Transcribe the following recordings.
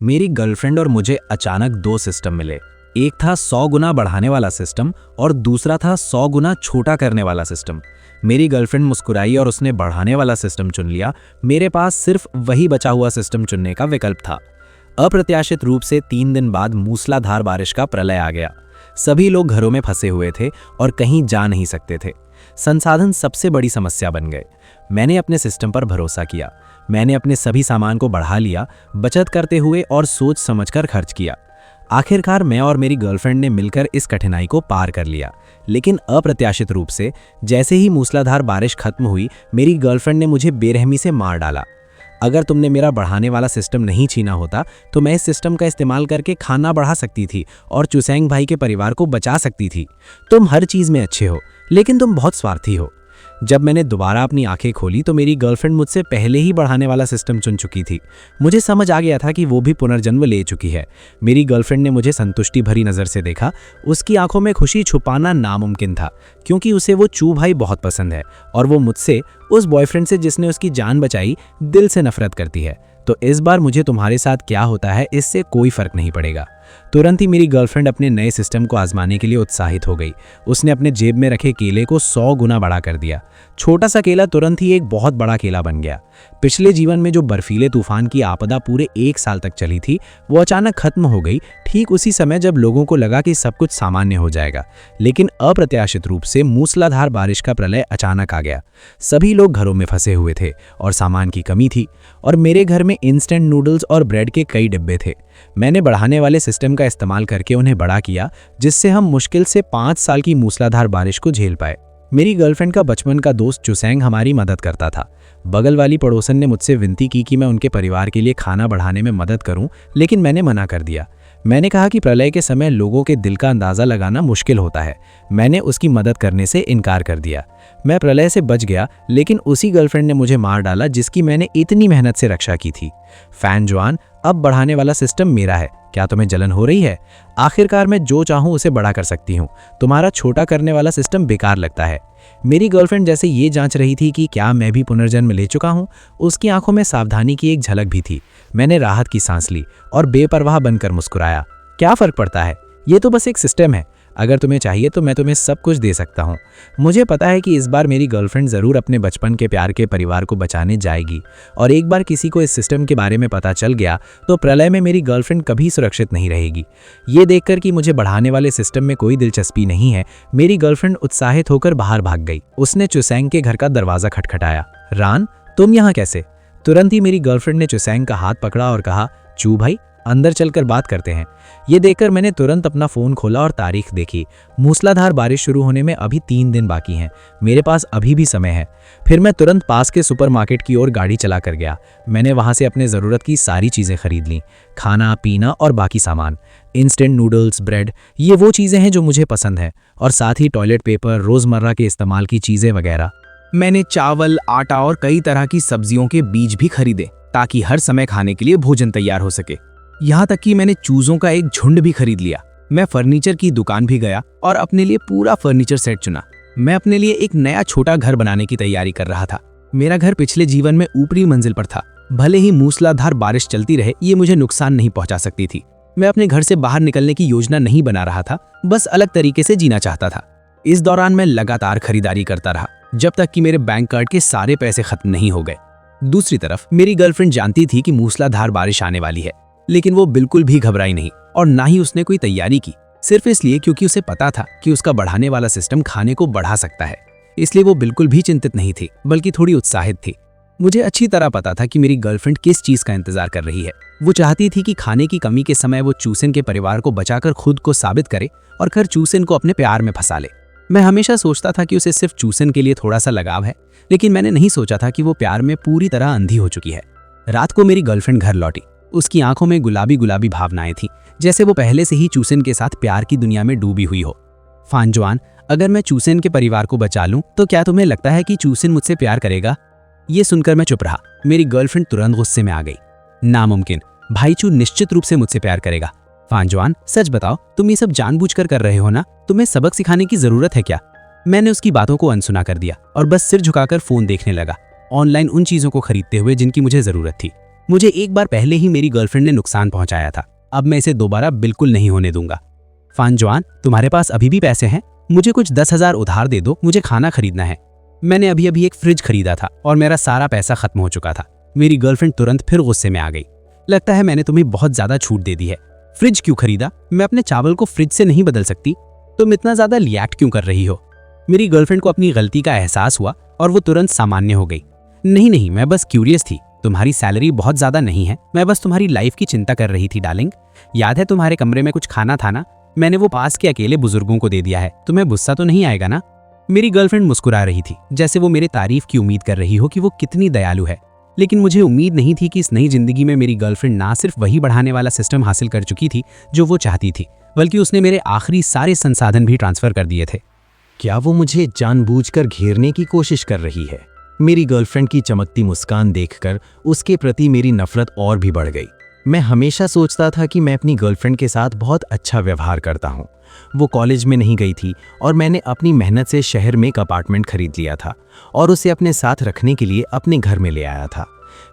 मेरी गर्लफ्रेंड और मुझे अचानक दो सिस्टम मिले। एक था 100 गुना बढ़ाने वाला सिस्टम और दूसरा था 100 गुना छोटा करने वाला सिस्टम। मेरी गर्लफ्रेंड मुस्कुराई और उसने बढ़ाने वाला सिस्टम चुन लिया। मेरे पास सिर्फ वही बचा हुआ सिस्टम चुनने का विकल्प था। अप्रत्याशित रूप से 3 दिन बाद मूसलाधार बारिश का प्रलय आ गया। सभी लोग घरों में फंसे हुए थे और कहीं जा नहीं सकते थे। संसाधन सबसे बड़ी समस्या बन गए। मैंने अपने सिस्टम पर भरोसा किया। मैंने अपने सभी सामान को बढ़ा लिया, बचत करते हुए और सोच समझकर खर्च किया। आखिरकार मैं और मेरी गर्लफ्रेंड ने मिलकर इस कठिनाई को पार कर लिया। लेकिन अप्रत्याशित रूप से जैसे ही मूसलाधार बारिश खत्म हुई, मेरी गर्लफ्रेंड ने मुझे बेरहमी से मार डाला। अगर तुमने मेरा बढ़ाने वाला सिस्टम नहीं छीना होता तो मैं इस सिस्टम का इस्तेमाल करके खाना बढ़ा सकती थी और चुसैंग भाई के परिवार को बचा सकती थी। तुम हर चीज़ में अच्छे हो, लेकिन तुम बहुत स्वार्थी हो। जब मैंने दोबारा अपनी आंखें खोली तो मेरी गर्लफ्रेंड मुझसे पहले ही बढ़ाने वाला सिस्टम चुन चुकी थी। मुझे समझ आ गया था कि वो भी पुनर्जन्म ले चुकी है। मेरी गर्लफ्रेंड ने मुझे संतुष्टि भरी नज़र से देखा। उसकी आंखों में खुशी छुपाना नामुमकिन था, क्योंकि उसे वो चू भाई बहुत पसंद है और वो मुझसे, उस बॉयफ्रेंड से जिसने उसकी जान बचाई, दिल से नफरत करती है। तो इस बार मुझे तुम्हारे साथ क्या होता है इससे कोई फर्क नहीं पड़ेगा। तुरंत ही मेरी गर्लफ्रेंड अपने नए सिस्टम को आजमाने के लिए उत्साहित हो गई। उसने अपने जेब में रखे केले को 100 गुना बड़ा कर दिया। छोटा सा केला तुरंत ही एक बहुत बड़ा केला बन गया। पिछले जीवन में जो बर्फीले तूफान की आपदा पूरे 1 साल तक चली थी, वो अचानक खत्म हो गई, ठीक उसी समय जब लोगों को लगा कि सब कुछ सामान्य हो जाएगा। लेकिन अप्रत्याशित रूप से मूसलाधार बारिश का प्रलय अचानक आ गया। सभी लोग घरों में फंसे हुए थे और सामान की कमी थी, और मेरे घर में इंस्टेंट नूडल्स और ब्रेड के कई डिब्बे थे। मैंने बढ़ाने वाले सिस्टम का इस्तेमाल करके उन्हें बड़ा किया, जिससे हम मुश्किल से 5 साल की मूसलाधार बारिश को झेल पाए। मेरी गर्लफ्रेंड का बचपन का दोस्त चुसैंग हमारी मदद करता था। बगल वाली पड़ोसन ने मुझसे विनती की कि मैं उनके परिवार के लिए खाना बढ़ाने में मदद करूं, लेकिन मैंने मना कर दिया। मैंने कहा कि प्रलय के समय लोगों के दिल का अंदाज़ा लगाना मुश्किल होता है। मैंने उसकी मदद करने से इनकार कर दिया। मैं प्रलय से बच गया, लेकिन उसी गर्लफ्रेंड ने मुझे मार डाला जिसकी मैंने इतनी मेहनत से रक्षा की थी। फैन जॉन, अब बढ़ाने वाला सिस्टम मेरा है। क्या तुम्हें जलन हो रही है? आखिरकार मैं जो चाहूँ उसे बड़ा कर सकती हूँ। तुम्हारा छोटा करने वाला सिस्टम बेकार लगता है। मेरी गर्लफ्रेंड जैसे ये जांच रही थी कि क्या मैं भी पुनर्जन्म ले चुका हूँ, उसकी आंखों में सावधानी की एक झलक भी थी। मैंने राहत की सांस ली और बेपरवाह बनकर मुस्कुराया। क्या फर्क पड़ता है? ये तो बस एक सिस्टम है। अगर तुम्हें चाहिए तो मैं तुम्हें सब कुछ दे सकता हूँ। मुझे पता है कि इस बार मेरी गर्लफ्रेंड ज़रूर अपने बचपन के प्यार के परिवार को बचाने जाएगी, और एक बार किसी को इस सिस्टम के बारे में पता चल गया तो प्रलय में मेरी गर्लफ्रेंड कभी सुरक्षित नहीं रहेगी। ये देखकर कि मुझे बढ़ाने वाले सिस्टम में कोई दिलचस्पी नहीं है, मेरी गर्लफ्रेंड उत्साहित होकर बाहर भाग गई। उसने चुसैंग के घर का दरवाज़ा खटखटाया। रान, तुम यहाँ कैसे? तुरंत ही मेरी गर्लफ्रेंड ने चुसैंग का हाथ पकड़ा और कहा, चू भाई, अंदर चलकर बात करते हैं। ये देखकर मैंने तुरंत अपना फ़ोन खोला और तारीख देखी। मूसलाधार बारिश शुरू होने में अभी 3 दिन बाकी हैं। मेरे पास अभी भी समय है। फिर मैं तुरंत पास के सुपरमार्केट की ओर गाड़ी चला कर गया। मैंने वहाँ से अपने ज़रूरत की सारी चीज़ें खरीद लीं, खाना पीना और बाकी सामान। इंस्टेंट नूडल्स, ब्रेड, ये वो चीज़ें हैं जो मुझे पसंद हैं, और साथ ही टॉयलेट पेपर, रोज़मर्रा के इस्तेमाल की चीज़ें वगैरह। मैंने चावल, आटा और कई तरह की सब्जियों के बीज भी खरीदे, ताकि हर समय खाने के लिए भोजन तैयार हो सके। यहाँ तक कि मैंने चूजों का एक झुंड भी खरीद लिया। मैं फर्नीचर की दुकान भी गया और अपने लिए पूरा फर्नीचर सेट चुना। मैं अपने लिए एक नया छोटा घर बनाने की तैयारी कर रहा था। मेरा घर पिछले जीवन में ऊपरी मंजिल पर था। भले ही मूसलाधार बारिश चलती रहे, ये मुझे नुकसान नहीं पहुंचा सकती थी। मैं अपने घर से बाहर निकलने की योजना नहीं बना रहा था, बस अलग तरीके से जीना चाहता था। इस दौरान मैं लगातार खरीदारी करता रहा, जब तक कि मेरे बैंक कार्ड के सारे पैसे खत्म नहीं हो गए। दूसरी तरफ मेरी गर्लफ्रेंड जानती थी कि मूसलाधार बारिश आने वाली है, लेकिन वो बिल्कुल भी घबराई नहीं, और ना ही उसने कोई तैयारी की, सिर्फ इसलिए क्योंकि उसे पता था कि उसका बढ़ाने वाला सिस्टम खाने को बढ़ा सकता है। इसलिए वो बिल्कुल भी चिंतित नहीं थी, बल्कि थोड़ी उत्साहित थी। मुझे अच्छी तरह पता था कि मेरी गर्लफ्रेंड किस चीज़ का इंतजार कर रही है। वो चाहती थी कि खाने की कमी के समय वो चूसिन के परिवार को बचाकर खुद को साबित करे और फिर चूसिन को अपने प्यार में फंसा ले। मैं हमेशा सोचता था कि उसे सिर्फ चूसिन के लिए थोड़ा सा लगाव है, लेकिन मैंने नहीं सोचा था कि वो प्यार में पूरी तरह अंधी हो चुकी है। रात को मेरी गर्लफ्रेंड घर लौटी। उसकी आंखों में गुलाबी गुलाबी भावनाएं थीं, जैसे वो पहले से ही चूसिन के साथ प्यार की दुनिया में डूबी हुई हो। फानजुआन, अगर मैं चूसिन के परिवार को बचा लूं तो क्या तुम्हें लगता है कि चूसिन मुझसे प्यार करेगा? ये सुनकर मैं चुप रहा। मेरी गर्लफ्रेंड तुरंत गुस्से में आ गई। नामुमकिन, भाई चू निश्चित रूप से मुझसे प्यार करेगा। फानजुआन, सच बताओ, तुम ये सब जानबूझकर कर रहे हो ना? तुम्हें सबक सिखाने की जरूरत है क्या? मैंने उसकी बातों को अनसुना कर दिया और बस सिर झुकाकर फोन देखने लगा, ऑनलाइन उन चीजों को खरीदते हुए जिनकी मुझे जरूरत थी। मुझे एक बार पहले ही मेरी गर्लफ्रेंड ने नुकसान पहुंचाया था, अब मैं इसे दोबारा बिल्कुल नहीं होने दूंगा। फानजुआन, तुम्हारे पास अभी भी पैसे हैं? मुझे कुछ 10,000 उधार दे दो, मुझे खाना खरीदना है। मैंने अभी अभी एक फ्रिज खरीदा था और मेरा सारा पैसा खत्म हो चुका था। मेरी गर्लफ्रेंड तुरंत फिर गुस्से में आ गई। लगता है मैंने तुम्हें बहुत ज्यादा छूट दे दी है। फ्रिज क्यों खरीदा? मैं अपने चावल को फ्रिज से नहीं बदल सकती। तुम इतना ज्यादा रिएक्ट क्यों कर रही हो? मेरी गर्लफ्रेंड को अपनी गलती का एहसास हुआ और वो तुरंत सामान्य हो गई। नहीं, मैं बस क्यूरियस थी। तुम्हारी सैलरी बहुत ज्यादा नहीं है, मैं बस तुम्हारी लाइफ की चिंता कर रही थी डार्लिंग। याद है तुम्हारे कमरे में कुछ खाना था ना? मैंने वो पास के अकेले बुजुर्गों को दे दिया है। तुम्हें गुस्सा तो नहीं आएगा ना? मेरी गर्लफ्रेंड मुस्कुरा रही थी, जैसे वो मेरे तारीफ की उम्मीद कर रही हो कि वो कितनी दयालु है। लेकिन मुझे उम्मीद नहीं थी कि इस नई जिंदगी में मेरी गर्लफ्रेंड ना सिर्फ वही बढ़ाने वाला सिस्टम हासिल कर चुकी थी जो वो चाहती थी, बल्कि उसने मेरे आखिरी सारे संसाधन भी ट्रांसफर कर दिए थे। क्या वो मुझे जानबूझकर घेरने की कोशिश कर रही है? मेरी गर्लफ्रेंड की चमकती मुस्कान देखकर उसके प्रति मेरी नफरत और भी बढ़ गई। मैं हमेशा सोचता था कि मैं अपनी गर्लफ्रेंड के साथ बहुत अच्छा व्यवहार करता हूँ। वो कॉलेज में नहीं गई थी और मैंने अपनी मेहनत से शहर में एक अपार्टमेंट खरीद लिया था और उसे अपने साथ रखने के लिए अपने घर में ले आया था।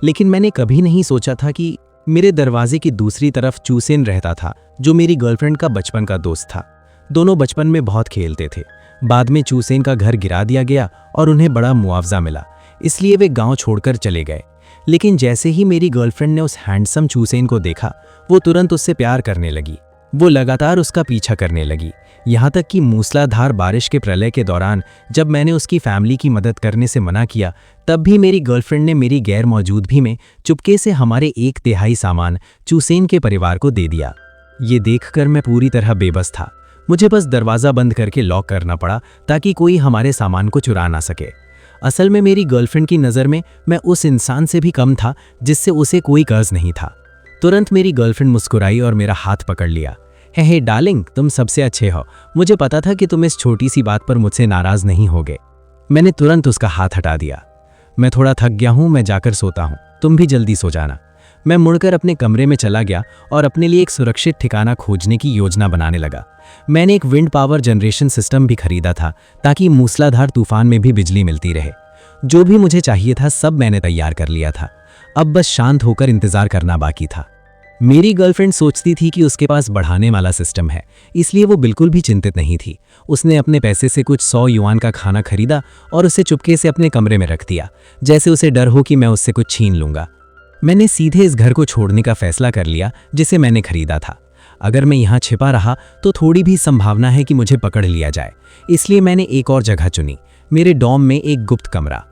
लेकिन मैंने कभी नहीं सोचा था कि मेरे दरवाजे की दूसरी तरफ चूसेन रहता था, जो मेरी गर्लफ्रेंड का बचपन का दोस्त था। दोनों बचपन में बहुत खेलते थे। बाद में चूसेन का घर गिरा दिया गया और उन्हें बड़ा मुआवजा मिला, इसलिए वे गांव छोड़कर चले गए। लेकिन जैसे ही मेरी गर्लफ्रेंड ने उस हैंडसम चूसेन को देखा, वो तुरंत उससे प्यार करने लगी। वो लगातार उसका पीछा करने लगी, यहाँ तक कि मूसलाधार बारिश के प्रलय के दौरान जब मैंने उसकी फैमिली की मदद करने से मना किया, तब भी मेरी गर्लफ्रेंड ने मेरी गैर मौजूदगी में चुपके से हमारे 1/3 सामान चूसेन के परिवार को दे दिया। ये देखकर मैं पूरी तरह बेबस था। मुझे बस दरवाज़ा बंद करके लॉक करना पड़ा ताकि कोई हमारे सामान को चुरा ना सके। असल में मेरी गर्लफ्रेंड की नज़र में मैं उस इंसान से भी कम था जिससे उसे कोई कर्ज नहीं था। तुरंत मेरी गर्लफ्रेंड मुस्कुराई और मेरा हाथ पकड़ लिया। हे डार्लिंग, तुम सबसे अच्छे हो। मुझे पता था कि तुम इस छोटी सी बात पर मुझसे नाराज नहीं होगे। मैंने तुरंत उसका हाथ हटा दिया। मैं थोड़ा थक गया हूँ, मैं जाकर सोता हूँ, तुम भी जल्दी सो जाना। मैं मुड़कर अपने कमरे में चला गया और अपने लिए एक सुरक्षित ठिकाना खोजने की योजना बनाने लगा। मैंने एक विंड पावर जनरेशन सिस्टम भी खरीदा था ताकि मूसलाधार तूफान में भी बिजली मिलती रहे। जो भी मुझे चाहिए था सब मैंने तैयार कर लिया था। अब बस शांत होकर इंतजार करना बाकी था। मेरी गर्लफ्रेंड सोचती थी कि उसके पास बढ़ाने वाला सिस्टम है, इसलिए वो बिल्कुल भी चिंतित नहीं थी। उसने अपने पैसे से कुछ 100 युआन का खाना खरीदा और उसे चुपके से अपने कमरे में रख दिया, जैसे उसे डर हो कि मैं उससे कुछ छीन लूंगा। मैंने सीधे इस घर को छोड़ने का फैसला कर लिया जिसे मैंने खरीदा था। अगर मैं यहाँ छिपा रहा तो थोड़ी भी संभावना है कि मुझे पकड़ लिया जाए, इसलिए मैंने एक और जगह चुनी, मेरे डॉम में एक गुप्त कमरा।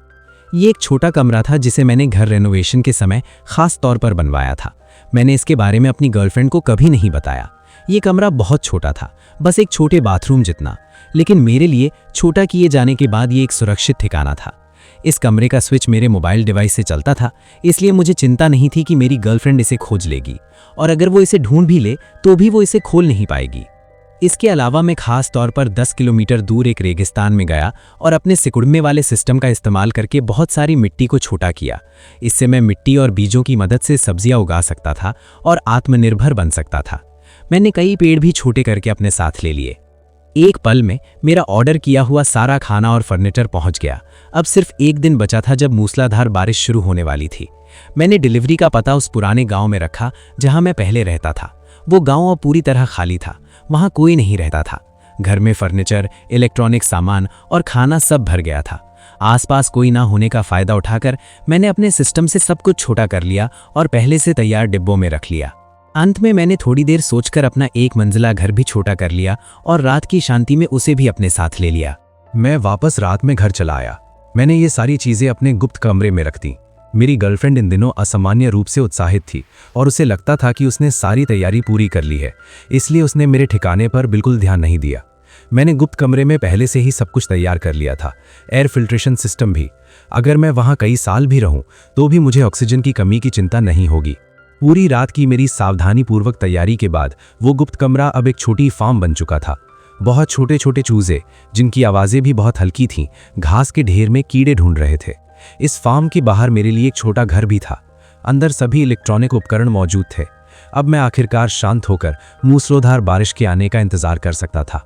ये एक छोटा कमरा था जिसे मैंने घर रेनोवेशन के समय खास तौर पर बनवाया था। मैंने इसके बारे में अपनी गर्लफ्रेंड को कभी नहीं बताया। ये कमरा बहुत छोटा था, बस एक छोटे बाथरूम जितना, लेकिन मेरे लिए छोटा किए जाने के बाद ये एक सुरक्षित ठिकाना था। इस कमरे का स्विच मेरे मोबाइल डिवाइस से चलता था, इसलिए मुझे चिंता नहीं थी कि मेरी गर्लफ्रेंड इसे खोज लेगी, और अगर वो इसे ढूंढ भी ले तो भी वो इसे खोल नहीं पाएगी। इसके अलावा मैं खास तौर पर 10 किलोमीटर दूर एक रेगिस्तान में गया और अपने सिकुड़ने वाले सिस्टम का इस्तेमाल करके बहुत सारी मिट्टी को छोटा किया। इससे मैं मिट्टी और बीजों की मदद से सब्जियां उगा सकता था और आत्मनिर्भर बन सकता था। मैंने कई पेड़ भी छोटे करके अपने साथ ले लिए। एक पल में मेरा ऑर्डर किया हुआ सारा खाना और फर्नीचर पहुंच गया। अब सिर्फ एक दिन बचा था जब मूसलाधार बारिश शुरू होने वाली थी। मैंने डिलीवरी का पता उस पुराने गांव में रखा जहां मैं पहले रहता था। वो गांव अब पूरी तरह खाली था, वहां कोई नहीं रहता था। घर में फर्नीचर, इलेक्ट्रॉनिक सामान और खाना सब भर गया था। आसपास कोई ना होने का फायदा उठाकर मैंने अपने सिस्टम से सब कुछ छोटा कर लिया और पहले से तैयार डिब्बों में रख लिया। अंत में मैंने थोड़ी देर सोचकर अपना एक मंजिला घर भी छोटा कर लिया और रात की शांति में उसे भी अपने साथ ले लिया। मैं वापस रात में घर चला आया। मैंने ये सारी चीजें अपने गुप्त कमरे में रख दी। मेरी गर्लफ्रेंड इन दिनों असामान्य रूप से उत्साहित थी और उसे लगता था कि उसने सारी तैयारी पूरी कर ली है, इसलिए उसने मेरे ठिकाने पर बिल्कुल ध्यान नहीं दिया। मैंने गुप्त कमरे में पहले से ही सब कुछ तैयार कर लिया था, एयर फिल्ट्रेशन सिस्टम भी। अगर मैं वहाँ कई साल भी रहूँ तो भी मुझे ऑक्सीजन की कमी की चिंता नहीं होगी। पूरी रात की मेरी सावधानीपूर्वक तैयारी के बाद वो गुप्त कमरा अब एक छोटी फार्म बन चुका था। बहुत छोटे छोटे चूजे, जिनकी आवाज़ें भी बहुत हल्की थीं, घास के ढेर में कीड़े ढूंढ रहे थे। इस फार्म के बाहर मेरे लिए एक छोटा घर भी था। अंदर सभी इलेक्ट्रॉनिक उपकरण मौजूद थे। अब मैं आखिरकार शांत होकर मूसलाधार बारिश के आने का इंतजार कर सकता था।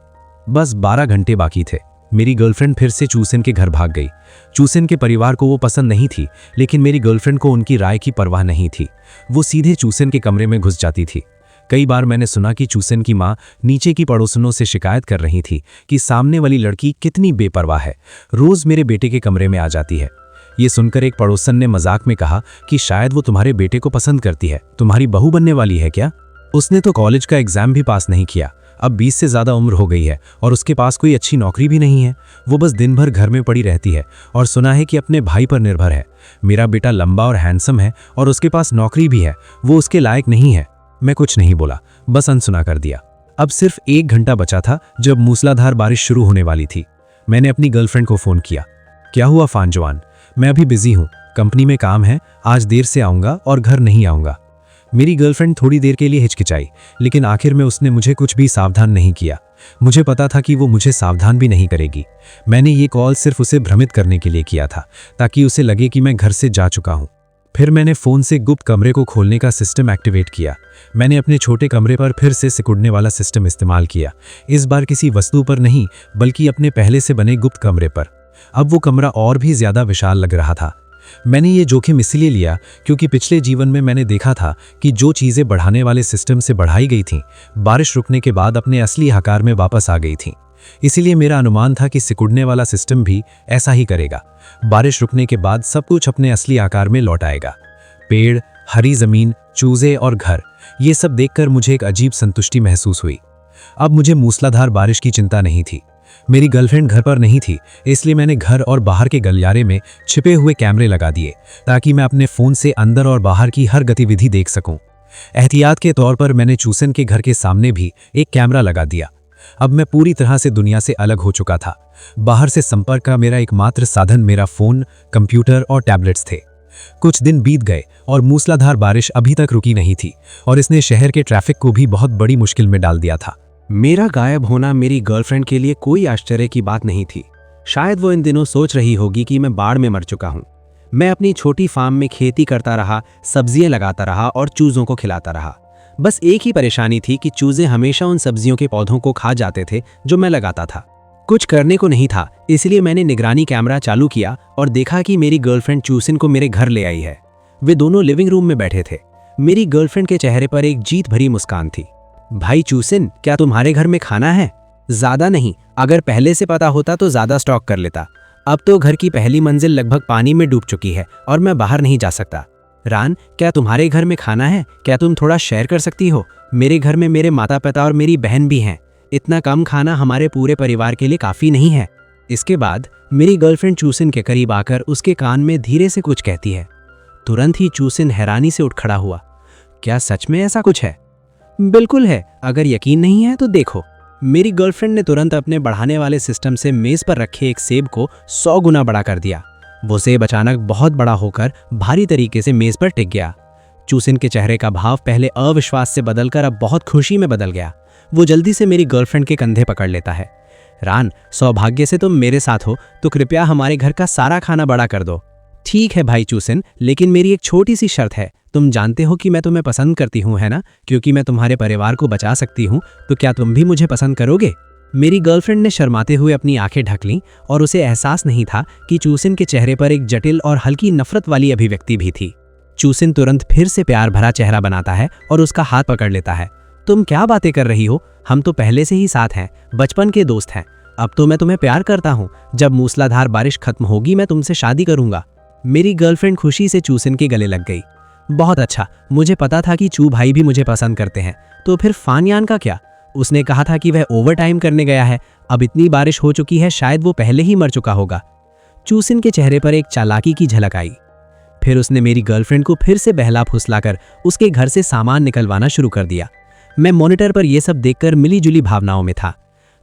बस 12 घंटे बाकी थे। मेरी गर्लफ्रेंड फिर से चूसिन के घर भाग गई। चूसिन के परिवार को वो पसंद नहीं थी, लेकिन मेरी गर्लफ्रेंड को उनकी राय की परवाह नहीं थी। वो सीधे चूसिन के कमरे में घुस जाती थी। कई बार मैंने सुना कि चूसिन की माँ नीचे की पड़ोसनों से शिकायत कर रही थी कि सामने वाली लड़की कितनी बेपरवाह है, रोज मेरे बेटे के कमरे में आ जाती है। ये सुनकर एक पड़ोसन ने मजाक में कहा कि शायद वो तुम्हारे बेटे को पसंद करती है, तुम्हारी बहू बनने वाली है क्या? उसने तो कॉलेज का एग्जाम भी पास नहीं किया, अब 20 से ज़्यादा उम्र हो गई है और उसके पास कोई अच्छी नौकरी भी नहीं है। वो बस दिन भर घर में पड़ी रहती है और सुना है कि अपने भाई पर निर्भर है। मेरा बेटा लंबा और हैंडसम है और उसके पास नौकरी भी है, वो उसके लायक नहीं है। मैं कुछ नहीं बोला, बस अनसुना कर दिया। अब सिर्फ 1 घंटा बचा था जब मूसलाधार बारिश शुरू होने वाली थी। मैंने अपनी गर्लफ्रेंड को फ़ोन किया। क्या हुआ फानजवान? मैं अभी बिजी हूँ, कंपनी में काम है, आज देर से आऊँगा और घर नहीं आऊँगा। मेरी गर्लफ्रेंड थोड़ी देर के लिए हिचकिचाई, लेकिन आखिर में उसने मुझे कुछ भी सावधान नहीं किया। मुझे पता था कि वो मुझे सावधान भी नहीं करेगी। मैंने ये कॉल सिर्फ उसे भ्रमित करने के लिए किया था, ताकि उसे लगे कि मैं घर से जा चुका हूँ। फिर मैंने फ़ोन से गुप्त कमरे को खोलने का सिस्टम एक्टिवेट किया। मैंने अपने छोटे कमरे पर फिर से सिकुड़ने वाला सिस्टम इस्तेमाल किया, इस बार किसी वस्तु पर नहीं, बल्कि अपने पहले से बने गुप्त कमरे पर। अब वो कमरा और भी ज़्यादा विशाल लग रहा था। मैंने ये जोखिम इसलिए लिया क्योंकि पिछले जीवन में मैंने देखा था कि जो चीज़ें बढ़ाने वाले सिस्टम से बढ़ाई गई थीं, बारिश रुकने के बाद अपने असली आकार में वापस आ गई थीं। इसीलिए मेरा अनुमान था कि सिकुड़ने वाला सिस्टम भी ऐसा ही करेगा। बारिश रुकने के बाद सब कुछ अपने असली आकार में लौट आएगा। पेड़, हरी जमीन, चूजे और घर, ये सब देखकर मुझे एक अजीब संतुष्टि महसूस हुई। अब मुझे मूसलाधार बारिश की चिंता नहीं थी। मेरी गर्लफ्रेंड घर पर नहीं थी, इसलिए मैंने घर और बाहर के गलियारे में छिपे हुए कैमरे लगा दिए, ताकि मैं अपने फ़ोन से अंदर और बाहर की हर गतिविधि देख सकूं। एहतियात के तौर पर मैंने चूसन के घर के सामने भी एक कैमरा लगा दिया। अब मैं पूरी तरह से दुनिया से अलग हो चुका था। बाहर से संपर्क का मेरा एकमात्र साधन मेरा फ़ोन, कंप्यूटर और टैबलेट्स थे। कुछ दिन बीत गए और मूसलाधार बारिश अभी तक रुकी नहीं थी और इसने शहर के ट्रैफिक को भी बहुत बड़ी मुश्किल में डाल दिया था। मेरा गायब होना मेरी गर्लफ्रेंड के लिए कोई आश्चर्य की बात नहीं थी। शायद वो इन दिनों सोच रही होगी कि मैं बाढ़ में मर चुका हूँ। मैं अपनी छोटी फार्म में खेती करता रहा, सब्जियां लगाता रहा और चूज़ों को खिलाता रहा। बस एक ही परेशानी थी कि चूजे हमेशा उन सब्जियों के पौधों को खा जाते थे जो मैं लगाता था। कुछ करने को नहीं था, इसलिए मैंने निगरानी कैमरा चालू किया और देखा कि मेरी गर्लफ्रेंड चूसिन को मेरे घर ले आई है। वे दोनों लिविंग रूम में बैठे थे। मेरी गर्लफ्रेंड के चेहरे पर एक जीत भरी मुस्कान थी। भाई चूसिन, क्या तुम्हारे घर में खाना है? ज्यादा नहीं, अगर पहले से पता होता तो ज्यादा स्टॉक कर लेता। अब तो घर की पहली मंजिल लगभग पानी में डूब चुकी है और मैं बाहर नहीं जा सकता। रान, क्या तुम्हारे घर में खाना है? क्या तुम थोड़ा शेयर कर सकती हो? मेरे घर में मेरे माता पिता और मेरी बहन भी हैं। इतना कम खाना हमारे पूरे परिवार के लिए काफ़ी नहीं है। इसके बाद मेरी गर्लफ्रेंड चूसिन के करीब आकर उसके कान में धीरे से कुछ कहती है। तुरंत ही चूसिन हैरानी से उठ खड़ा हुआ। क्या सच में ऐसा कुछ है? बिल्कुल है, अगर यकीन नहीं है तो देखो। मेरी गर्लफ्रेंड ने तुरंत अपने बढ़ाने वाले सिस्टम से मेज़ पर रखे एक सेब को 100 गुना बड़ा कर दिया। वो सेब अचानक बहुत बड़ा होकर भारी तरीके से मेज़ पर टिक गया। चूसिन के चेहरे का भाव पहले अविश्वास से बदलकर अब बहुत खुशी में बदल गया। वो जल्दी से मेरी गर्लफ्रेंड के कंधे पकड़ लेता है। रान, सौभाग्य से तुम मेरे साथ हो तो कृपया हमारे घर का सारा खाना बड़ा कर दो। ठीक है भाई चूसिन, लेकिन मेरी एक छोटी सी शर्त है। तुम जानते हो कि मैं तुम्हें पसंद करती हूँ, है ना? क्योंकि मैं तुम्हारे परिवार को बचा सकती हूँ, तो क्या तुम भी मुझे पसंद करोगे? मेरी गर्लफ्रेंड ने शर्माते हुए अपनी आंखें ढक लीं और उसे एहसास नहीं था कि चूसिन के चेहरे पर एक जटिल और हल्की नफरत वाली अभिव्यक्ति भी थी। चूसिन तुरंत फिर से प्यार भरा चेहरा बनाता है और उसका हाथ पकड़ लेता है। तुम क्या बातें कर रही हो? हम तो पहले से ही साथ हैं, बचपन के दोस्त हैं। अब तो मैं तुम्हें प्यार करता हूँ। जब मूसलाधार बारिश खत्म होगी मैं तुमसे शादी करूंगा। मेरी गर्लफ्रेंड खुशी से चूसिन के गले लग गई। बहुत अच्छा, मुझे पता था कि चू भाई भी मुझे पसंद करते हैं। तो फिर फानयान का क्या? उसने कहा था कि वह ओवर टाइम करने गया है। अब इतनी बारिश हो चुकी है, शायद वो पहले ही मर चुका होगा। चूसिन के चेहरे पर एक चालाकी की झलक आई। फिर उसने मेरी गर्लफ्रेंड को फिर से बहला फुसलाकर उसके घर से सामान निकलवाना शुरू कर दिया। मैं मॉनिटर पर यह सब देखकर मिलीजुली भावनाओं में था।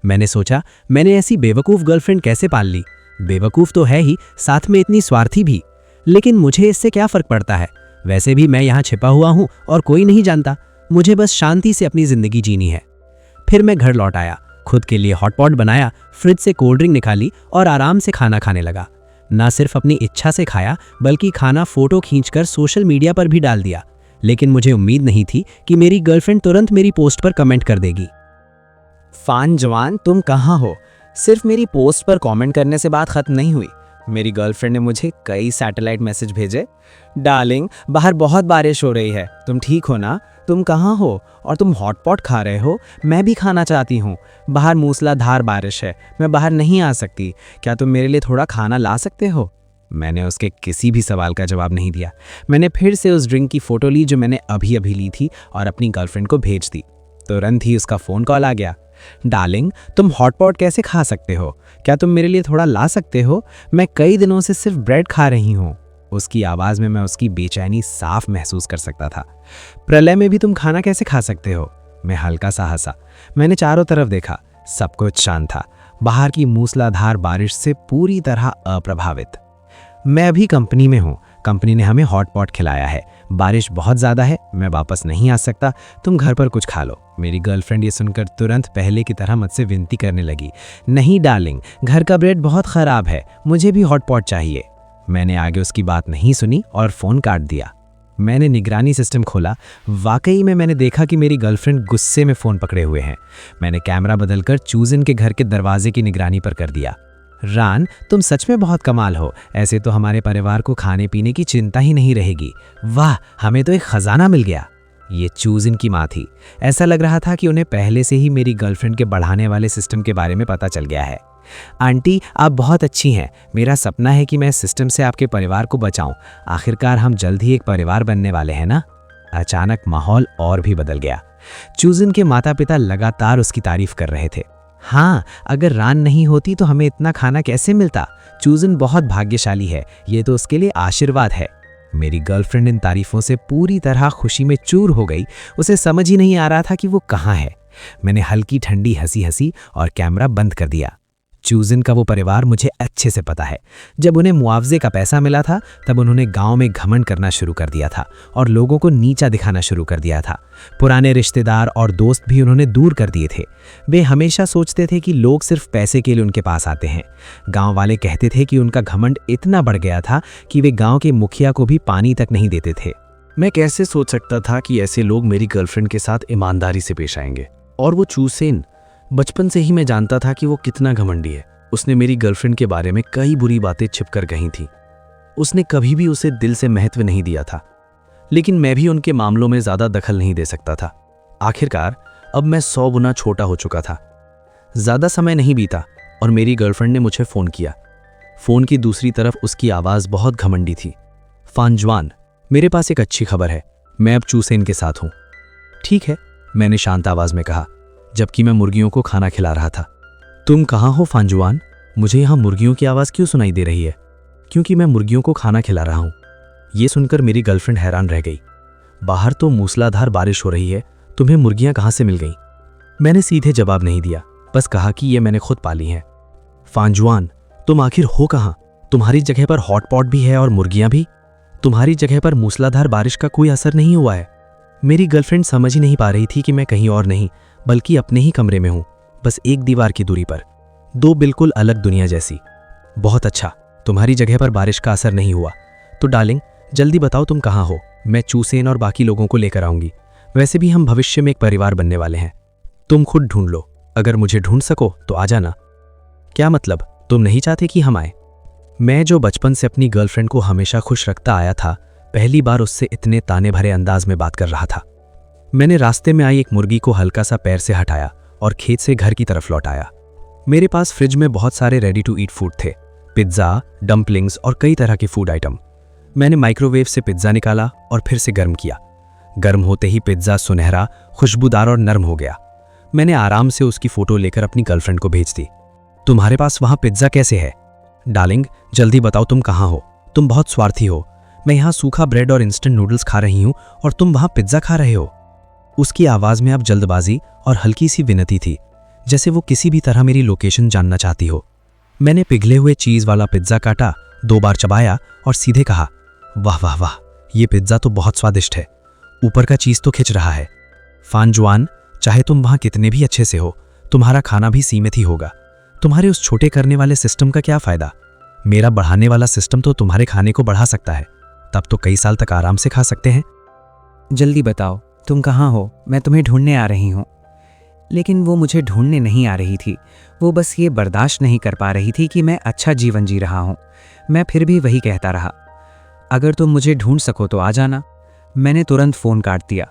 मैंने सोचा, मैंने ऐसी बेवकूफ़ गर्लफ्रेंड कैसे पाल ली? बेवकूफ़ तो है ही, साथ में इतनी स्वार्थी भी। लेकिन मुझे इससे क्या फ़र्क पड़ता है? वैसे भी मैं यहाँ छिपा हुआ हूँ और कोई नहीं जानता। मुझे बस शांति से अपनी ज़िंदगी जीनी है। फिर मैं घर लौट आया, खुद के लिए हॉटपॉट बनाया, फ्रिज से कोल्ड ड्रिंक निकाली और आराम से खाना खाने लगा। ना सिर्फ अपनी इच्छा से खाया, बल्कि खाना फ़ोटो खींचकर सोशल मीडिया पर भी डाल दिया। लेकिन मुझे उम्मीद नहीं थी कि मेरी गर्लफ्रेंड तुरंत मेरी पोस्ट पर कमेंट कर देगी। फानजवान, तुम कहाँ हो? सिर्फ मेरी पोस्ट पर कमेंट करने से बात खत्म नहीं हुई। मेरी गर्लफ्रेंड ने मुझे कई सैटेलाइट मैसेज भेजे। डार्लिंग, बाहर बहुत बारिश हो रही है, तुम ठीक हो ना? तुम कहाँ हो? और तुम हॉटपॉट खा रहे हो? मैं भी खाना चाहती हूँ। बाहर मूसलाधार बारिश है, मैं बाहर नहीं आ सकती। क्या तुम मेरे लिए थोड़ा खाना ला सकते हो? मैंने उसके किसी भी सवाल का जवाब नहीं दिया। मैंने फिर से उस ड्रिंक की फ़ोटो ली जो मैंने अभी अभी ली थी और अपनी गर्लफ्रेंड को भेज दी। तुरंत ही उसका फ़ोन कॉल आ गया। डार्लिंग, तुम हॉटपॉट कैसे खा सकते हो? क्या तुम मेरे लिए थोड़ा ला सकते हो? मैं कई दिनों से सिर्फ ब्रेड खा रही हूँ। उसकी आवाज़ में मैं उसकी बेचैनी साफ महसूस कर सकता था। प्रलय में भी तुम खाना कैसे खा सकते हो? मैं हल्का सा हंसा। मैंने चारों तरफ देखा, सब कुछ शांत था, बाहर की मूसलाधार बारिश से पूरी तरह अप्रभावित। मैं अभी कंपनी में हूँ, कंपनी ने हमें हॉटपॉट खिलाया है। बारिश बहुत ज़्यादा है, मैं वापस नहीं आ सकता, तुम घर पर कुछ खा लो। मेरी गर्लफ्रेंड ये सुनकर तुरंत पहले की तरह मुझसे विनती करने लगी। नहीं डार्लिंग, घर का ब्रेड बहुत ख़राब है, मुझे भी हॉटपॉट चाहिए। मैंने आगे उसकी बात नहीं सुनी और फ़ोन काट दिया। मैंने निगरानी सिस्टम खोला। वाकई में मैंने देखा कि मेरी गर्लफ्रेंड गुस्से में फ़ोन पकड़े हुए हैं। मैंने कैमरा बदलकर चूजिन के घर के दरवाजे की निगरानी पर कर दिया। रान, तुम सच में बहुत कमाल हो, ऐसे तो हमारे परिवार को खाने पीने की चिंता ही नहीं रहेगी। वाह, हमें तो एक खजाना मिल गया। ये चूजिन की माँ थी। ऐसा लग रहा था कि उन्हें पहले से ही मेरी गर्लफ्रेंड के बढ़ाने वाले सिस्टम के बारे में पता चल गया है। आंटी, आप बहुत अच्छी हैं। मेरा सपना है कि मैं सिस्टम से आपके परिवार को बचाऊं। आखिरकार हम जल्द ही एक परिवार बनने वाले हैं ना। अचानक माहौल और भी बदल गया। चूजिन के माता पिता लगातार उसकी तारीफ कर रहे थे। हाँ, अगर रान नहीं होती तो हमें इतना खाना कैसे मिलता? चूजिन बहुत भाग्यशाली है, ये तो उसके लिए आशीर्वाद है। मेरी गर्लफ्रेंड इन तारीफों से पूरी तरह खुशी में चूर हो गई। उसे समझ ही नहीं आ रहा था कि वो कहाँ है। मैंने हल्की ठंडी हंसी हंसी और कैमरा बंद कर दिया। चूजिन का वो परिवार मुझे अच्छे से पता है। जब उन्हें मुआवजे का पैसा मिला था तब उन्होंने गांव में घमंड करना शुरू कर दिया था और लोगों को नीचा दिखाना शुरू कर दिया था। पुराने रिश्तेदार और दोस्त भी उन्होंने दूर कर दिए थे। वे हमेशा सोचते थे कि लोग सिर्फ पैसे के लिए उनके पास आते हैं। गांव वाले कहते थे कि उनका घमंड इतना बढ़ गया था कि वे गांव के मुखिया को भी पानी तक नहीं देते थे। मैं कैसे सोच सकता था कि ऐसे लोग मेरी गर्लफ्रेंड के साथ ईमानदारी से पेश आएंगे। और वो चूसेन, बचपन से ही मैं जानता था कि वो कितना घमंडी है। उसने मेरी गर्लफ्रेंड के बारे में कई बुरी बातें छिपकर कही थी। उसने कभी भी उसे दिल से महत्व नहीं दिया था, लेकिन मैं भी उनके मामलों में ज़्यादा दखल नहीं दे सकता था। आखिरकार अब मैं 100 गुना छोटा हो चुका था। ज़्यादा समय नहीं बीता और मेरी गर्लफ्रेंड ने मुझे फ़ोन किया। फ़ोन की दूसरी तरफ उसकी आवाज़ बहुत घमंडी थी। फानजुआन, मेरे पास एक अच्छी खबर है, मैं अब चूसेन के साथ हूँ। ठीक है, मैंने शांत आवाज़ में कहा, जबकि मैं मुर्गियों को खाना खिला रहा था। तुम कहाँ हो फानजुआन? मुझे यहाँ मुर्गियों की आवाज़ क्यों सुनाई दे रही है? क्योंकि मैं मुर्गियों को खाना खिला रहा हूँ। ये सुनकर मेरी गर्लफ्रेंड हैरान रह गई। बाहर तो मूसलाधार बारिश हो रही है, तुम्हें मुर्गियाँ कहाँ से मिल गईं? मैंने सीधे जवाब नहीं दिया, बस कहा कि ये मैंने खुद पाली हैं। फानजुआन, तुम आखिर हो कहाँ? तुम्हारी जगह पर हॉटपॉट भी है और मुर्गियाँ भी। तुम्हारी जगह पर मूसलाधार बारिश का कोई असर नहीं हुआ है। मेरी गर्लफ्रेंड समझ ही नहीं पा रही थी कि मैं कहीं और नहीं बल्कि अपने ही कमरे में हूँ, बस एक दीवार की दूरी पर, दो बिल्कुल अलग दुनिया जैसी। बहुत अच्छा, तुम्हारी जगह पर बारिश का असर नहीं हुआ। तो डार्लिंग, जल्दी बताओ तुम कहाँ हो, मैं चूसेन और बाकी लोगों को लेकर आऊंगी। वैसे भी हम भविष्य में एक परिवार बनने वाले हैं। तुम खुद ढूंढ लो, अगर मुझे ढूंढ सको तो आ जाना। क्या मतलब, तुम नहीं चाहते कि हम आए? मैं जो बचपन से अपनी गर्लफ्रेंड को हमेशा खुश रखता आया था, पहली बार उससे इतने ताने भरे अंदाज में बात कर रहा था। मैंने रास्ते में आई एक मुर्गी को हल्का सा पैर से हटाया और खेत से घर की तरफ लौट आया। मेरे पास फ्रिज में बहुत सारे रेडी टू ईट फूड थे, पिज्ज़ा, डम्पलिंग्स और कई तरह के फूड आइटम। मैंने माइक्रोवेव से पिज्ज़ा निकाला और फिर से गर्म किया। गर्म होते ही पिज्ज़ा सुनहरा, खुशबूदार और नरम हो गया। मैंने आराम से उसकी फ़ोटो लेकर अपनी गर्लफ्रेंड को भेज दी। तुम्हारे पास वहाँ पिज्ज़ा कैसे है? डार्लिंग, जल्दी बताओ तुम कहाँ हो? तुम बहुत स्वार्थी हो। मैं यहाँ सूखा ब्रेड और इंस्टेंट नूडल्स खा रही हूँ और तुम वहाँ पिज्ज़ा खा रहे हो। उसकी आवाज़ में अब जल्दबाजी और हल्की सी विनती थी, जैसे वो किसी भी तरह मेरी लोकेशन जानना चाहती हो। मैंने पिघले हुए चीज़ वाला पिज्ज़ा काटा, 2 बार चबाया और सीधे कहा, वाह वाह वाह, ये पिज्ज़ा तो बहुत स्वादिष्ट है। ऊपर का चीज़ तो खिंच रहा है। फानजुआन, चाहे तुम वहाँ कितने भी अच्छे से हो, तुम्हारा खाना भी सीमित ही होगा। तुम्हारे उस छोटे करने वाले सिस्टम का क्या फ़ायदा? मेरा बढ़ाने वाला सिस्टम तो तुम्हारे खाने को बढ़ा सकता है, तब तो कई साल तक आराम से खा सकते हैं। जल्दी बताओ तुम कहाँ हो, मैं तुम्हें ढूंढने आ रही हूँ। लेकिन वो मुझे ढूंढने नहीं आ रही थी। वो बस ये बर्दाश्त नहीं कर पा रही थी कि मैं अच्छा जीवन जी रहा हूँ। मैं फिर भी वही कहता रहा, अगर तुम मुझे ढूंढ सको तो आ जाना। मैंने तुरंत फ़ोन काट दिया।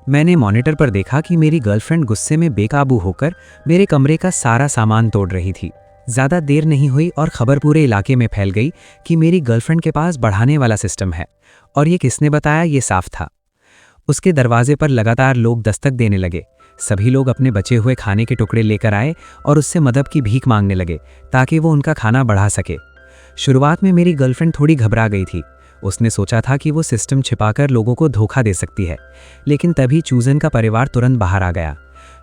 मैंने मॉनिटर पर देखा कि मेरी गर्लफ्रेंड गुस्से में बेकाबू होकर मेरे कमरे का सारा सामान तोड़ रही थी। ज़्यादा देर नहीं हुई और खबर पूरे इलाके में फैल गई कि मेरी गर्लफ्रेंड के पास बढ़ाने वाला सिस्टम है। और ये किसने बताया, ये साफ था। उसके दरवाजे पर लगातार लोग दस्तक देने लगे। सभी लोग अपने बचे हुए खाने के टुकड़े लेकर आए और उससे मदद की भीख मांगने लगे ताकि वो उनका खाना बढ़ा सके। शुरुआत में मेरी गर्लफ्रेंड थोड़ी घबरा गई थी। उसने सोचा था कि वो सिस्टम छिपाकर लोगों को धोखा दे सकती है, लेकिन तभी चूजन का परिवार तुरंत बाहर आ गया।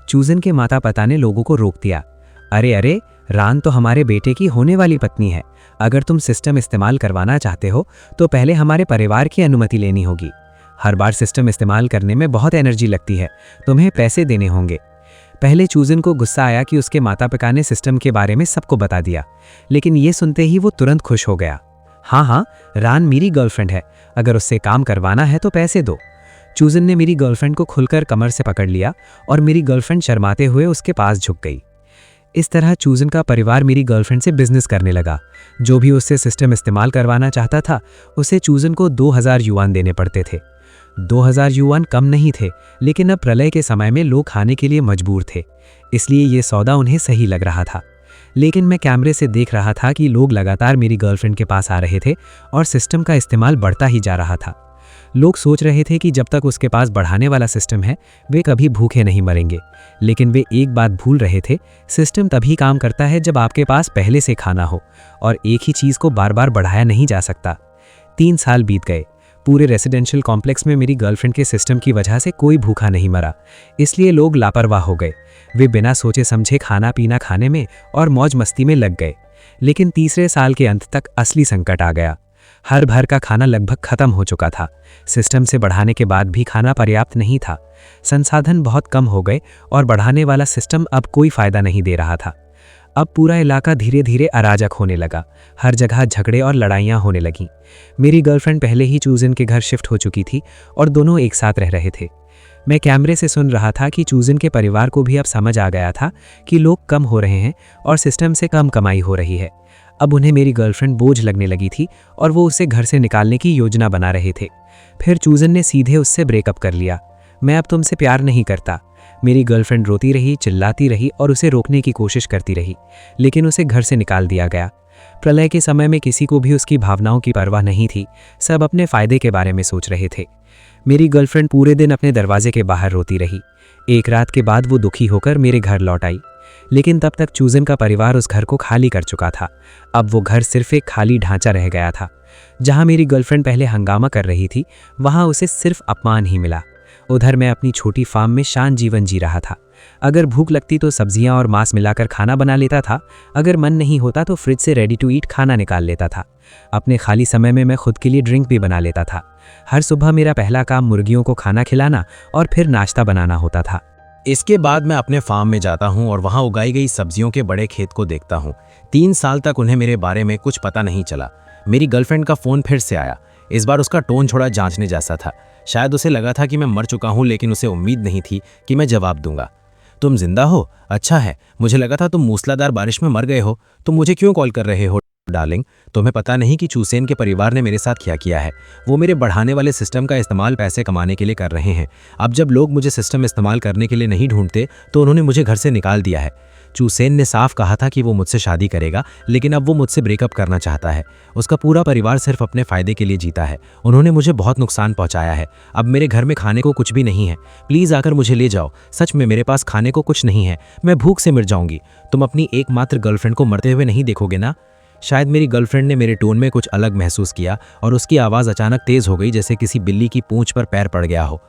चूजन के माता पिता ने लोगों को रोक दिया। अरे अरे, रान तो हमारे बेटे की होने वाली पत्नी है। अगर तुम सिस्टम इस्तेमाल करवाना चाहते हो तो पहले हमारे परिवार की अनुमति लेनी होगी। हर बार सिस्टम इस्तेमाल करने में बहुत एनर्जी लगती है, तुम्हें पैसे देने होंगे। पहले चूजन को गुस्सा आया कि उसके माता पिता ने सिस्टम के बारे में सबको बता दिया, लेकिन ये सुनते ही वो तुरंत खुश हो गया। हाँ, रान मेरी गर्लफ्रेंड है, अगर उससे काम करवाना है तो पैसे दो। चूजन ने मेरी गर्लफ्रेंड को खुलकर कमर से पकड़ लिया और मेरी गर्लफ्रेंड शर्माते हुए उसके पास झुक गई। इस तरह चूजन का परिवार मेरी गर्लफ्रेंड से बिजनेस करने लगा। जो भी उससे सिस्टम इस्तेमाल करवाना चाहता था, उसे चूजन को 2000 युआन देने पड़ते थे। 2000 युआन कम नहीं थे, लेकिन अब प्रलय के समय में लोग खाने के लिए मजबूर थे, इसलिए ये सौदा उन्हें सही लग रहा था। लेकिन मैं कैमरे से देख रहा था कि लोग लगातार मेरी गर्लफ्रेंड के पास आ रहे थे और सिस्टम का इस्तेमाल बढ़ता ही जा रहा था। लोग सोच रहे थे कि जब तक उसके पास बढ़ाने वाला सिस्टम है, वे कभी भूखे नहीं मरेंगे। लेकिन वे एक बात भूल रहे थे, सिस्टम तभी काम करता है जब आपके पास पहले से खाना हो, और एक ही चीज़ को बार बार बढ़ाया नहीं जा सकता। 3 साल बीत गए। पूरे रेसिडेंशियल कॉम्प्लेक्स में मेरी गर्लफ्रेंड के सिस्टम की वजह से कोई भूखा नहीं मरा, इसलिए लोग लापरवाह हो गए। वे बिना सोचे समझे खाना पीना खाने में और मौज मस्ती में लग गए। लेकिन तीसरे साल के अंत तक असली संकट आ गया। हर भर का खाना लगभग खत्म हो चुका था। सिस्टम से बढ़ाने के बाद भी खाना पर्याप्त नहीं था। संसाधन बहुत कम हो गए और बढ़ाने वाला सिस्टम अब कोई फायदा नहीं दे रहा था। अब पूरा इलाका धीरे धीरे अराजक होने लगा। हर जगह झगड़े और लड़ाइयाँ होने लगीं। मेरी गर्लफ्रेंड पहले ही चूजन के घर शिफ्ट हो चुकी थी और दोनों एक साथ रह रहे थे। मैं कैमरे से सुन रहा था कि चूजन के परिवार को भी अब समझ आ गया था कि लोग कम हो रहे हैं और सिस्टम से कम कमाई हो रही है। अब उन्हें मेरी गर्लफ्रेंड बोझ लगने लगी थी और वो उसे घर से निकालने की योजना बना रहे थे। फिर चूजन ने सीधे उससे ब्रेकअप कर लिया। मैं अब तुमसे प्यार नहीं करता। मेरी गर्लफ्रेंड रोती रही, चिल्लाती रही और उसे रोकने की कोशिश करती रही, लेकिन उसे घर से निकाल दिया गया। प्रलय के समय में किसी को भी उसकी भावनाओं की परवाह नहीं थी। सब अपने फायदे के बारे में सोच रहे थे। मेरी गर्लफ्रेंड पूरे दिन अपने दरवाजे के बाहर रोती रही। एक रात के बाद वो दुखी होकर मेरे घर लौट आई, लेकिन तब तक चूजन का परिवार उस घर को खाली कर चुका था। अब वो घर सिर्फ एक खाली ढांचा रह गया था। जहां मेरी गर्लफ्रेंड पहले हंगामा कर रही थी, वहां उसे सिर्फ अपमान ही मिला। उधर मैं अपनी छोटी फार्म में शांत जीवन जी रहा था। अगर भूख लगती तो सब्जियां और मांस मिलाकर खाना बना लेता था। अगर मन नहीं होता तो फ्रिज से रेडी टू ईट खाना निकाल लेता था। अपने खाली समय में मैं खुद के लिए ड्रिंक भी बना लेता था। हर सुबह मेरा पहला काम मुर्गियों को खाना खिलाना और फिर नाश्ता बनाना होता था। इसके बाद मैं अपने फार्म में जाता हूँ और वहाँ उगाई गई सब्जियों के बड़े खेत को देखता हूँ। 3 साल तक उन्हें मेरे बारे में कुछ पता नहीं चला। मेरी गर्लफ्रेंड का फ़ोन फिर से आया। इस बार उसका टोन थोड़ा जांचने जैसा था। शायद उसे लगा था कि मैं मर चुका हूँ, लेकिन उसे उम्मीद नहीं थी कि मैं जवाब दूंगा। तुम जिंदा हो? अच्छा है। मुझे लगा था तुम मूसलाधार बारिश में मर गए हो। तुम मुझे क्यों कॉल कर रहे हो डार्लिंग? तुम्हें पता नहीं कि चूसेन के परिवार ने मेरे साथ क्या किया है। वो मेरे बढ़ाने वाले सिस्टम का इस्तेमाल पैसे कमाने के लिए कर रहे हैं। अब जब लोग मुझे सिस्टम इस्तेमाल करने के लिए नहीं ढूंढते तो उन्होंने मुझे घर से निकाल दिया है। चूसेन ने साफ कहा था कि वो मुझसे शादी करेगा, लेकिन अब वो मुझसे ब्रेकअप करना चाहता है। उसका पूरा परिवार सिर्फ अपने फायदे के लिए जीता है। उन्होंने मुझे बहुत नुकसान पहुंचाया है। अब मेरे घर में खाने को कुछ भी नहीं है। प्लीज़ आकर मुझे ले जाओ। सच में मेरे पास खाने को कुछ नहीं है। मैं भूख से मर जाऊंगी। तुम अपनी एकमात्र गर्लफ्रेंड को मरते हुए नहीं देखोगे ना? शायद मेरी गर्लफ्रेंड ने मेरे टोन में कुछ अलग महसूस किया और उसकी आवाज़ अचानक तेज़ हो गई, जैसे किसी बिल्ली की पूंछ पर पैर पड़ गया हो।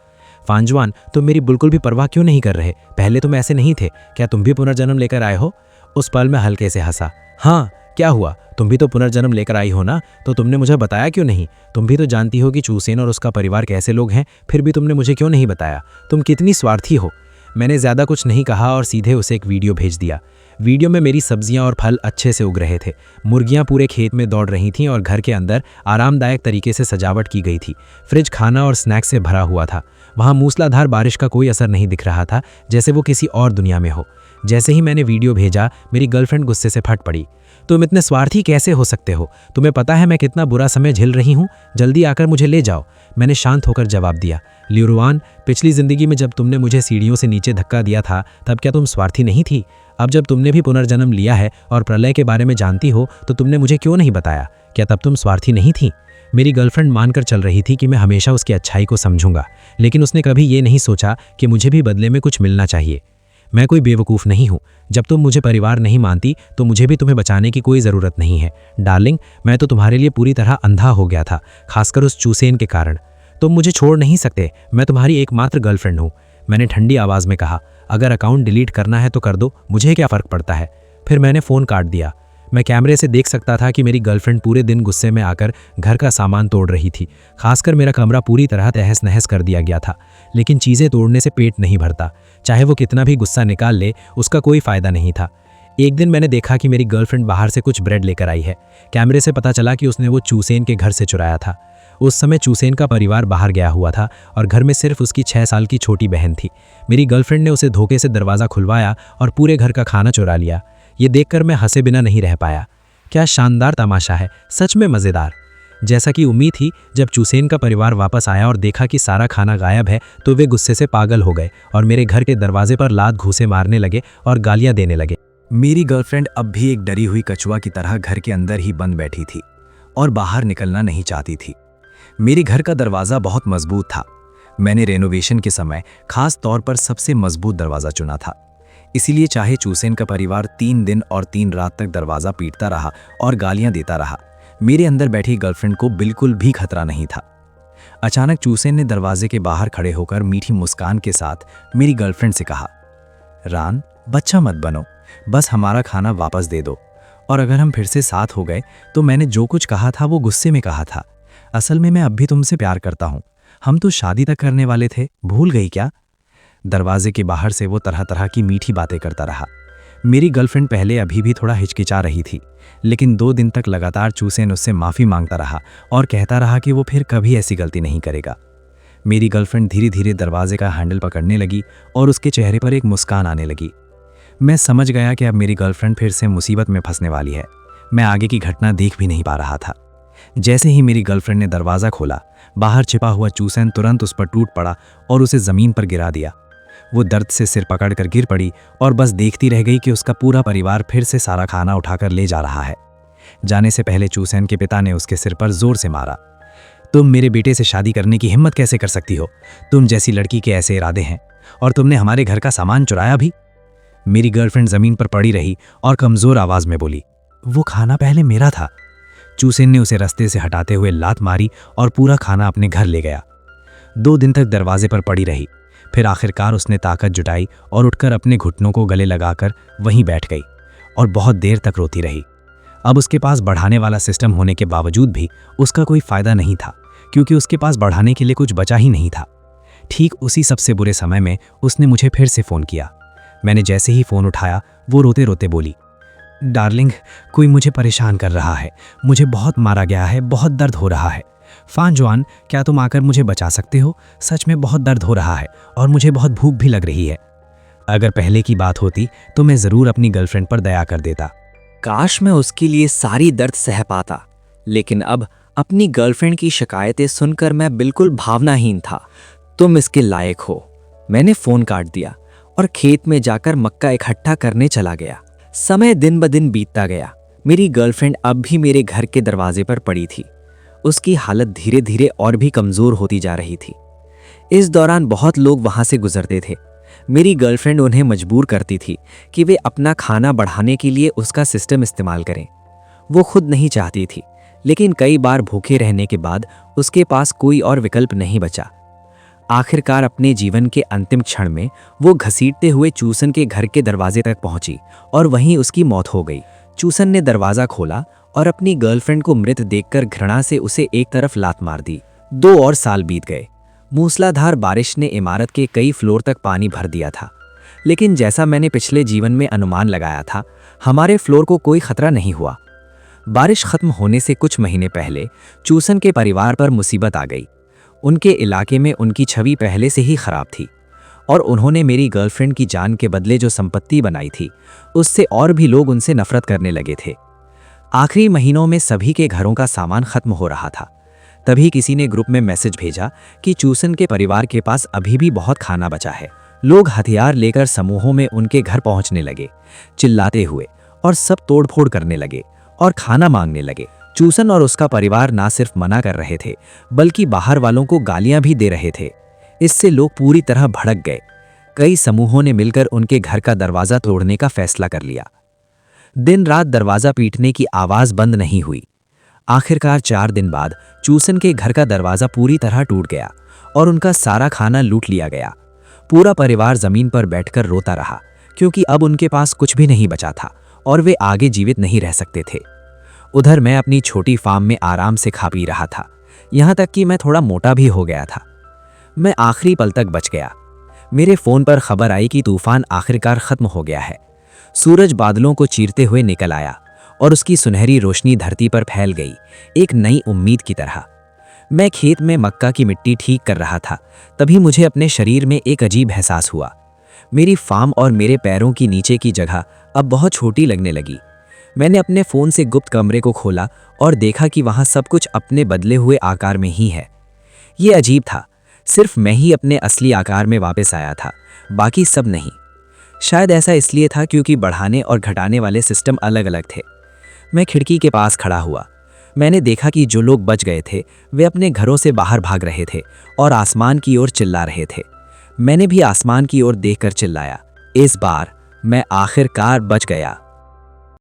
फांजवान, तुम मेरी बिल्कुल भी परवाह क्यों नहीं कर रहे? पहले तुम ऐसे नहीं थे। क्या तुम भी पुनर्जन्म लेकर आए हो? उस पल में हल्के से हंसा। हाँ, क्या हुआ? तुम भी तो पुनर्जन्म लेकर आई हो ना, तो तुमने मुझे बताया क्यों नहीं? तुम भी तो जानती हो कि चूसेन और उसका परिवार कैसे लोग हैं, फिर भी तुमने मुझे क्यों नहीं बताया? तुम कितनी स्वार्थी हो। मैंने ज़्यादा कुछ नहीं कहा और सीधे उसे एक वीडियो भेज दिया। वीडियो में मेरी सब्जियां और फल अच्छे से उग रहे थे। मुर्गियां पूरे खेत में दौड़ रही थीं और घर के अंदर आरामदायक तरीके से सजावट की गई थी। फ्रिज खाना और स्नैक्स से भरा हुआ था। वहाँ मूसलाधार बारिश का कोई असर नहीं दिख रहा था, जैसे वो किसी और दुनिया में हो। जैसे ही मैंने वीडियो भेजा, मेरी गर्लफ्रेंड गुस्से से फट पड़ी। तुम इतने स्वार्थी कैसे हो सकते हो? तुम्हें पता है मैं कितना बुरा समय झेल रही हूँ? जल्दी आकर मुझे ले जाओ। मैंने शांत होकर जवाब दिया, लियुरुआन, पिछली जिंदगी में जब तुमने मुझे सीढ़ियों से नीचे धक्का दिया था, तब क्या तुम स्वार्थी नहीं थी? अब जब तुमने भी पुनर्जन्म लिया है और प्रलय के बारे में जानती हो, तो तुमने मुझे क्यों नहीं बताया? क्या तब तुम स्वार्थी नहीं थी? मेरी गर्लफ्रेंड मानकर चल रही थी कि मैं हमेशा उसकी अच्छाई को समझूंगा, लेकिन उसने कभी ये नहीं सोचा कि मुझे भी बदले में कुछ मिलना चाहिए। मैं कोई बेवकूफ़ नहीं हूँ। जब तुम मुझे परिवार नहीं मानती, तो मुझे भी तुम्हें बचाने की कोई ज़रूरत नहीं है। डार्लिंग, मैं तो तुम्हारे लिए पूरी तरह अंधा हो गया था, खासकर उस चूसेन के कारण। तुम मुझे छोड़ नहीं सकते, मैं तुम्हारी एकमात्र गर्लफ्रेंड हूँ। मैंने ठंडी आवाज़ में कहा, अगर अकाउंट डिलीट करना है तो कर दो, मुझे क्या फ़र्क पड़ता है। फिर मैंने फ़ोन काट दिया। मैं कैमरे से देख सकता था कि मेरी गर्लफ्रेंड पूरे दिन गुस्से में आकर घर का सामान तोड़ रही थी। खासकर मेरा कमरा पूरी तरह तहस नहस कर दिया गया था। लेकिन चीज़ें तोड़ने से पेट नहीं भरता, चाहे वो कितना भी गुस्सा निकाल ले, उसका कोई फ़ायदा नहीं था। एक दिन मैंने देखा कि मेरी गर्लफ्रेंड बाहर से कुछ ब्रेड लेकर आई है। कैमरे से पता चला कि उसने वो चूसेन के घर से चुराया था। उस समय चूसेन का परिवार बाहर गया हुआ था और घर में सिर्फ उसकी 6 साल की छोटी बहन थी। मेरी गर्लफ्रेंड ने उसे धोखे से दरवाज़ा खुलवाया और पूरे घर का खाना चुरा लिया। ये देखकर मैं हंसे बिना नहीं रह पाया। क्या शानदार तमाशा है, सच में मज़ेदार। जैसा कि उम्मीद थी, जब चूसेन का परिवार वापस आया और देखा कि सारा खाना गायब है, तो वे गुस्से से पागल हो गए और मेरे घर के दरवाजे पर लात घूंसे मारने लगे और गालियां देने लगे। मेरी गर्लफ्रेंड अब भी एक डरी हुई कछुआ की तरह घर के अंदर ही बंद बैठी थी और बाहर निकलना नहीं चाहती थी। मेरे घर का दरवाज़ा बहुत मजबूत था। मैंने रेनोवेशन के समय खास तौर पर सबसे मजबूत दरवाज़ा चुना था। इसीलिए चाहे चूसेन का परिवार 3 दिन और 3 रात तक दरवाज़ा पीटता रहा और गालियां देता रहा, मेरे अंदर बैठी गर्लफ्रेंड को बिल्कुल भी खतरा नहीं था। अचानक चूसेन ने दरवाजे के बाहर खड़े होकर मीठी मुस्कान के साथ मेरी गर्लफ्रेंड से कहा, रान, बच्चा मत बनो, बस हमारा खाना वापस दे दो। और अगर हम फिर से साथ हो गए तो मैंने जो कुछ कहा था वो गुस्से में कहा था। असल में मैं अब भी तुमसे प्यार करता हूँ। हम तो शादी तक करने वाले थे, भूल गई क्या? दरवाजे के बाहर से वो तरह तरह की मीठी बातें करता रहा। मेरी गर्लफ्रेंड पहले अभी भी थोड़ा हिचकिचा रही थी, लेकिन 2 दिन तक लगातार चूसेन उससे माफ़ी मांगता रहा और कहता रहा कि वो फिर कभी ऐसी गलती नहीं करेगा। मेरी गर्लफ्रेंड धीरे धीरे दरवाजे का हैंडल पकड़ने लगी और उसके चेहरे पर एक मुस्कान आने लगी। मैं समझ गया कि अब मेरी गर्लफ्रेंड फिर से मुसीबत में फंसने वाली है। मैं आगे की घटना देख भी नहीं पा रहा था। जैसे ही मेरी गर्लफ्रेंड ने दरवाज़ा खोला, बाहर छिपा हुआ चूसेन तुरंत उस पर टूट पड़ा और उसे ज़मीन पर गिरा दिया। वो दर्द से सिर पकड़कर गिर पड़ी और बस देखती रह गई कि उसका पूरा परिवार फिर से सारा खाना उठाकर ले जा रहा है। जाने से पहले चूसेन के पिता ने उसके सिर पर जोर से मारा। तुम मेरे बेटे से शादी करने की हिम्मत कैसे कर सकती हो? तुम जैसी लड़की के ऐसे इरादे हैं, और तुमने हमारे घर का सामान चुराया भी। मेरी गर्लफ्रेंड ज़मीन पर पड़ी रही और कमज़ोर आवाज़ में बोली, वो खाना पहले मेरा था। चूसेन ने उसे रास्ते से हटाते हुए लात मारी और पूरा खाना अपने घर ले गया। 2 दिन तक दरवाजे पर पड़ी रही। फिर आखिरकार उसने ताकत जुटाई और उठकर अपने घुटनों को गले लगाकर वहीं बैठ गई और बहुत देर तक रोती रही। अब उसके पास बढ़ाने वाला सिस्टम होने के बावजूद भी उसका कोई फ़ायदा नहीं था, क्योंकि उसके पास बढ़ाने के लिए कुछ बचा ही नहीं था। ठीक उसी सबसे बुरे समय में उसने मुझे फिर से फ़ोन किया। मैंने जैसे ही फ़ोन उठाया, वो रोते रोते बोली, डार्लिंग, कोई मुझे परेशान कर रहा है, मुझे बहुत मारा गया है, बहुत दर्द हो रहा है। फानजुआन, क्या तुम आकर मुझे बचा सकते हो? सच में बहुत दर्द हो रहा है और मुझे बहुत भूख भी लग रही है। अगर पहले की बात होती तो मैं ज़रूर अपनी गर्लफ्रेंड पर दया कर देता। काश मैं उसके लिए सारी दर्द सह पाता, लेकिन अब अपनी गर्लफ्रेंड की शिकायतें सुनकर मैं बिल्कुल भावनाहीन था। तुम इसके लायक हो। मैंने फ़ोन काट दिया और खेत में जाकर मक्का इकट्ठा करने चला गया। समय दिन ब दिन बीतता गया। मेरी गर्लफ्रेंड अब भी मेरे घर के दरवाजे पर पड़ी थी। उसकी हालत धीरे धीरे और भी कमज़ोर होती जा रही थी। इस दौरान बहुत लोग वहाँ से गुजरते थे। मेरी गर्लफ्रेंड उन्हें मजबूर करती थी कि वे अपना खाना बढ़ाने के लिए उसका सिस्टम इस्तेमाल करें। वो खुद नहीं चाहती थी, लेकिन कई बार भूखे रहने के बाद उसके पास कोई और विकल्प नहीं बचा। आखिरकार अपने जीवन के अंतिम क्षण में वो घसीटते हुए चूसन के घर के दरवाजे तक पहुंची और वहीं उसकी मौत हो गई। चूसन ने दरवाज़ा खोला और अपनी गर्लफ्रेंड को मृत देखकर घृणा से उसे एक तरफ लात मार दी। 2 और साल बीत गए। मूसलाधार बारिश ने इमारत के कई फ्लोर तक पानी भर दिया था, लेकिन जैसा मैंने पिछले जीवन में अनुमान लगाया था, हमारे फ्लोर को कोई खतरा नहीं हुआ। बारिश खत्म होने से कुछ महीने पहले चूसन के परिवार पर मुसीबत आ गई। उनके इलाके में उनकी छवि पहले से ही खराब थी और उन्होंने मेरी गर्लफ्रेंड की जान के बदले जो संपत्ति बनाई थी उससे और भी लोग उनसे नफरत करने लगे थे। आखिरी महीनों में सभी के घरों का सामान खत्म हो रहा था। तभी किसी ने ग्रुप में मैसेज भेजा कि चूसन के परिवार के पास अभी भी बहुत खाना बचा है। लोग हथियार लेकर समूहों में उनके घर पहुंचने लगे, चिल्लाते हुए, और सब तोड़फोड़ करने लगे और खाना मांगने लगे। चूसन और उसका परिवार ना सिर्फ मना कर रहे थे बल्कि बाहर वालों को गालियां भी दे रहे थे। इससे लोग पूरी तरह भड़क गए। कई समूहों ने मिलकर उनके घर का दरवाजा तोड़ने का फैसला कर लिया। दिन रात दरवाजा पीटने की आवाज बंद नहीं हुई। आखिरकार 4 दिन बाद चूसन के घर का दरवाजा पूरी तरह टूट गया और उनका सारा खाना लूट लिया गया। पूरा परिवार जमीन पर बैठकर रोता रहा क्योंकि अब उनके पास कुछ भी नहीं बचा था और वे आगे जीवित नहीं रह सकते थे। उधर मैं अपनी छोटी फार्म में आराम से खा पी रहा था, यहाँ तक कि मैं थोड़ा मोटा भी हो गया था। मैं आखिरी पल तक बच गया। मेरे फोन पर खबर आई कि तूफान आखिरकार खत्म हो गया है। सूरज बादलों को चीरते हुए निकल आया और उसकी सुनहरी रोशनी धरती पर फैल गई, एक नई उम्मीद की तरह। मैं खेत में मक्का की मिट्टी ठीक कर रहा था, तभी मुझे अपने शरीर में एक अजीब एहसास हुआ। मेरी फार्म और मेरे पैरों की नीचे की जगह अब बहुत छोटी लगने लगी। मैंने अपने फ़ोन से गुप्त कमरे को खोला और देखा कि वहाँ सब कुछ अपने बदले हुए आकार में ही है। ये अजीब था, सिर्फ मैं ही अपने असली आकार में वापस आया था, बाकी सब नहीं। शायद ऐसा इसलिए था क्योंकि बढ़ाने और घटाने वाले सिस्टम अलग अलग थे। मैं खिड़की के पास खड़ा हुआ। मैंने देखा कि जो लोग बच गए थे वे अपने घरों से बाहर भाग रहे थे और आसमान की ओर चिल्ला रहे थे। मैंने भी आसमान की ओर देखकर चिल्लाया, इस बार मैं आखिरकार बच गया।